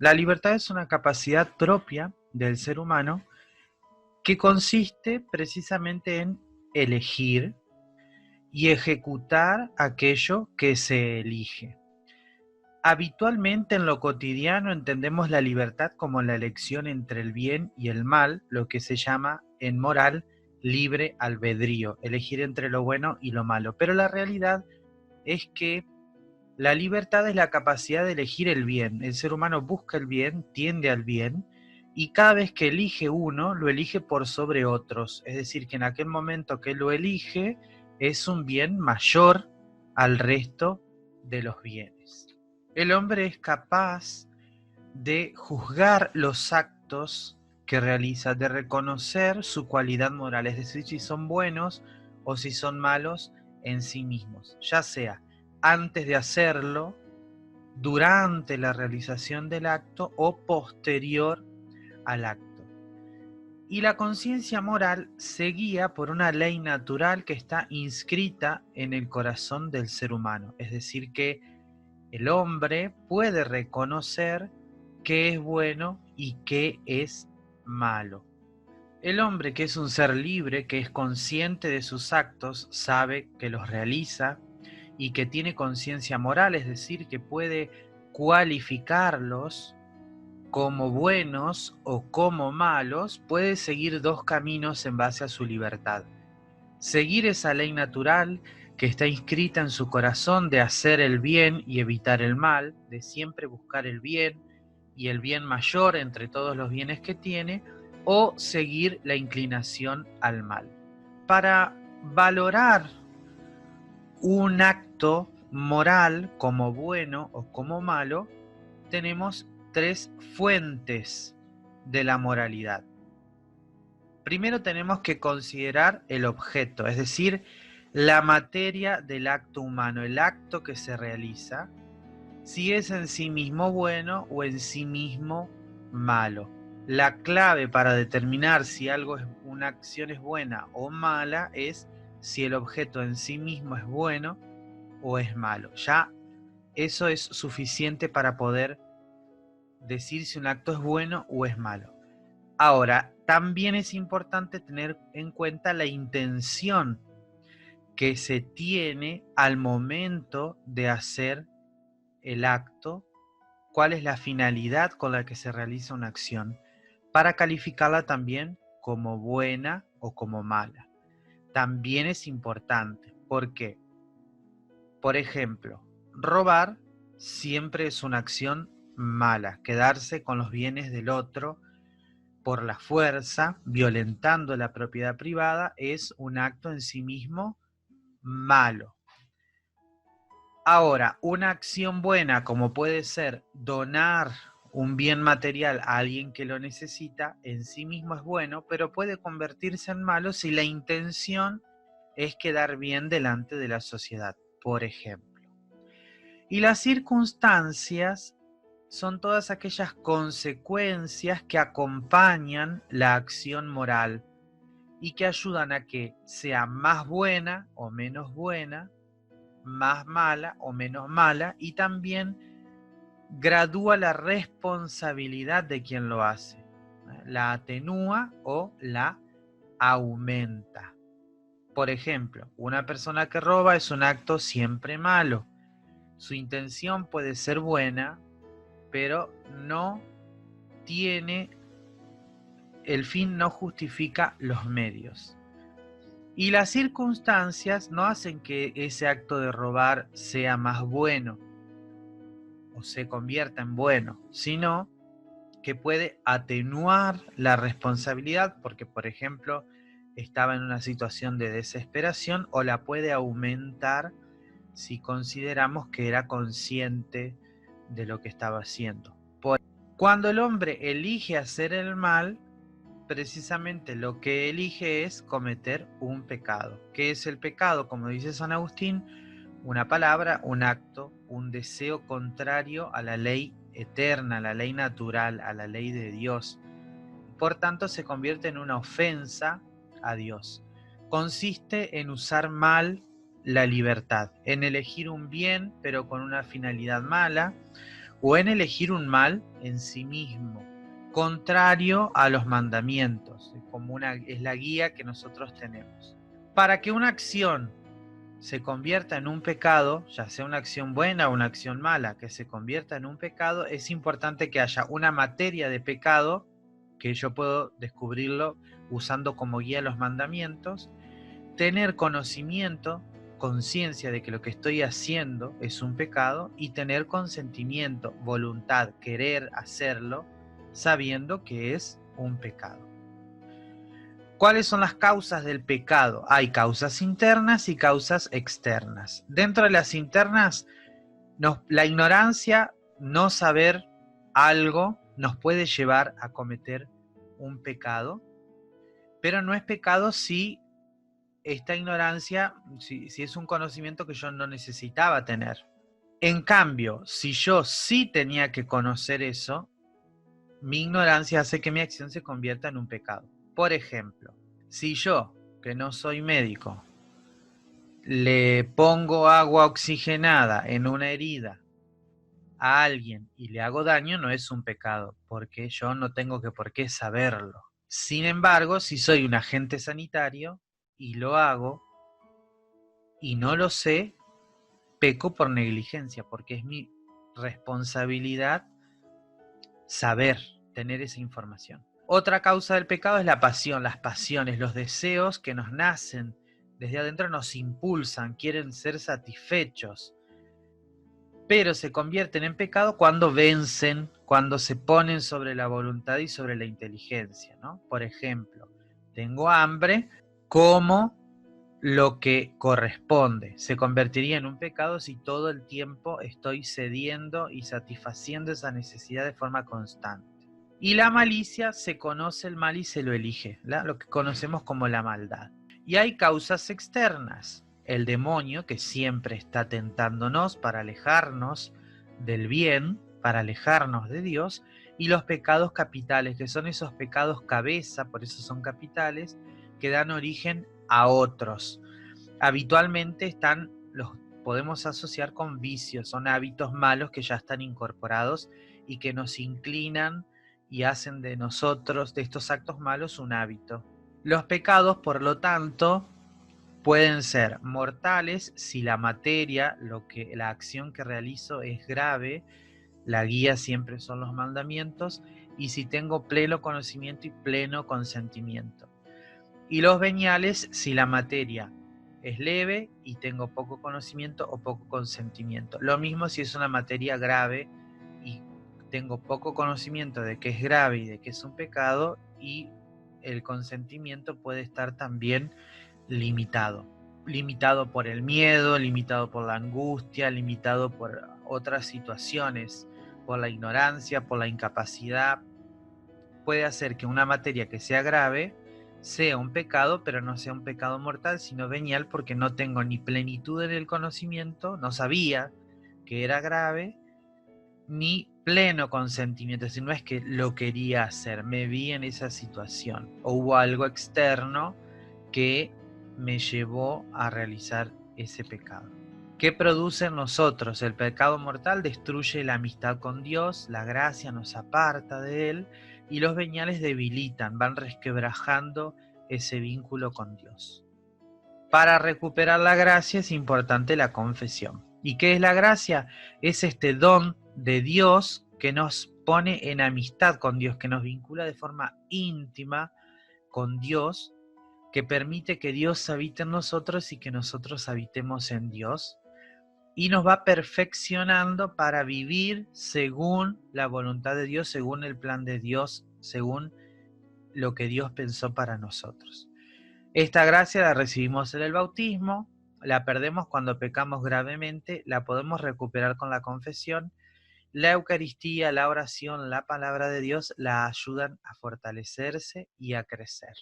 La libertad es una capacidad propia del ser humano que consiste precisamente en elegir y ejecutar aquello que se elige. Habitualmente en lo cotidiano entendemos la libertad como la elección entre el bien y el mal, lo que se llama en moral libre albedrío, elegir entre lo bueno y lo malo. Pero la realidad es que la libertad es la capacidad de elegir el bien. El ser humano busca el bien, tiende al bien, y cada vez que elige uno, lo elige por sobre otros. Es decir, que en aquel momento que lo elige, es un bien mayor al resto de los bienes. El hombre es capaz de juzgar los actos que realiza, de reconocer su cualidad moral, es decir, si son buenos o si son malos en sí mismos, ya sea antes de hacerlo, durante la realización del acto o posterior al acto. Y la conciencia moral se guía por una ley natural que está inscrita en el corazón del ser humano, es decir, que el hombre puede reconocer qué es bueno y qué es malo. El hombre, que es un ser libre, que es consciente de sus actos, sabe que los realiza y que tiene conciencia moral, es decir, que puede cualificarlos como buenos o como malos, puede seguir dos caminos en base a su libertad. Seguir esa ley natural que está inscrita en su corazón de hacer el bien y evitar el mal, de siempre buscar el bien y el bien mayor entre todos los bienes que tiene, o seguir la inclinación al mal. Para valorar un acto moral como bueno o como malo, tenemos tres fuentes de la moralidad. Primero tenemos que considerar el objeto, es decir, la materia del acto humano, el acto que se realiza, si es en sí mismo bueno o en sí mismo malo. La clave para determinar si una acción es buena o mala es si el objeto en sí mismo es bueno o es malo. Ya eso es suficiente para poder decir si un acto es bueno o es malo. Ahora, también es importante tener en cuenta la intención que se tiene al momento de hacer el acto, cuál es la finalidad con la que se realiza una acción, para calificarla también como buena o como mala. También es importante porque, por ejemplo, robar siempre es una acción mala, quedarse con los bienes del otro por la fuerza, violentando la propiedad privada, es un acto en sí mismo malo. Ahora, una acción buena como puede ser donar un bien material a alguien que lo necesita, en sí mismo es bueno, pero puede convertirse en malo si la intención es quedar bien delante de la sociedad, por ejemplo. Y las circunstancias son todas aquellas consecuencias que acompañan la acción moral y que ayudan a que sea más buena o menos buena, más mala o menos mala, y también gradúa la responsabilidad de quien lo hace, la atenúa o la aumenta. Por ejemplo, una persona que roba es un acto siempre malo. Su intención puede ser buena, pero el fin no justifica los medios. Y las circunstancias no hacen que ese acto de robar sea más bueno o se convierta en bueno, sino que puede atenuar la responsabilidad porque, por ejemplo, estaba en una situación de desesperación, o la puede aumentar si consideramos que era consciente de lo que estaba haciendo. Cuando el hombre elige hacer el mal, precisamente lo que elige es cometer un pecado. ¿Qué es el pecado? Como dice San Agustín, una palabra, un acto, un deseo contrario a la ley eterna, a la ley natural, a la ley de Dios. Por tanto, se convierte en una ofensa a Dios. Consiste en usar mal la libertad, en elegir un bien pero con una finalidad mala, o en elegir un mal en sí mismo, contrario a los mandamientos, es la guía que nosotros tenemos. Para que una acción se convierta en un pecado, ya sea una acción buena o una acción mala, que se convierta en un pecado, es importante que haya una materia de pecado, que yo puedo descubrirlo usando como guía los mandamientos, tener conocimiento, conciencia de que lo que estoy haciendo es un pecado y tener consentimiento, voluntad, querer hacerlo, sabiendo que es un pecado. ¿Cuáles son las causas del pecado? Hay causas internas y causas externas. Dentro de las internas, la ignorancia, no saber algo, nos puede llevar a cometer un pecado, pero no es pecado si esta ignorancia, si es un conocimiento que yo no necesitaba tener. En cambio, si yo sí tenía que conocer eso, mi ignorancia hace que mi acción se convierta en un pecado. Por ejemplo, si yo, que no soy médico, le pongo agua oxigenada en una herida a alguien y le hago daño, no es un pecado, porque yo no tengo que por qué saberlo. Sin embargo, si soy un agente sanitario y lo hago y no lo sé, peco por negligencia, porque es mi responsabilidad saber, tener esa información. Otra causa del pecado es la pasión, las pasiones, los deseos que nos nacen desde adentro, nos impulsan, quieren ser satisfechos, pero se convierten en pecado cuando vencen, cuando se ponen sobre la voluntad y sobre la inteligencia, ¿no? Por ejemplo, tengo hambre, como lo que corresponde. Se convertiría en un pecado si todo el tiempo estoy cediendo y satisfaciendo esa necesidad de forma constante. Y la malicia, se conoce el mal y se lo elige, lo que conocemos como la maldad. Y hay causas externas. El demonio, que siempre está tentándonos para alejarnos del bien, para alejarnos de Dios, y los pecados capitales, que son esos pecados cabeza, por eso son capitales, que dan origen a otros. Habitualmente los podemos asociar con vicios, son hábitos malos que ya están incorporados y que nos inclinan y hacen de nosotros, de estos actos malos, un hábito. Los pecados, por lo tanto, pueden ser mortales si la materia, la acción que realizo es grave, la guía siempre son los mandamientos, y si tengo pleno conocimiento y pleno consentimiento. Y los veniales si la materia es leve y tengo poco conocimiento o poco consentimiento. Lo mismo si es una materia grave y tengo poco conocimiento de que es grave y de que es un pecado, y el consentimiento puede estar también limitado. Limitado por el miedo, limitado por la angustia, limitado por otras situaciones, por la ignorancia, por la incapacidad. Puede hacer que una materia que sea grave sea un pecado, pero no sea un pecado mortal, sino venial, porque no tengo ni plenitud en el conocimiento, no sabía que era grave, ni pleno consentimiento, si no es que lo quería hacer, me vi en esa situación, o hubo algo externo que me llevó a realizar ese pecado. ¿Qué produce en nosotros? El pecado mortal destruye la amistad con Dios, la gracia nos aparta de Él, y los veniales debilitan, van resquebrajando ese vínculo con Dios. Para recuperar la gracia es importante la confesión. ¿Y qué es la gracia? Es este don de Dios que nos pone en amistad con Dios, que nos vincula de forma íntima con Dios, que permite que Dios habite en nosotros y que nosotros habitemos en Dios, y nos va perfeccionando para vivir según la voluntad de Dios, según el plan de Dios, según lo que Dios pensó para nosotros. Esta gracia la recibimos en el bautismo, la perdemos cuando pecamos gravemente, la podemos recuperar con la confesión. La Eucaristía, la oración, la palabra de Dios la ayudan a fortalecerse y a crecer.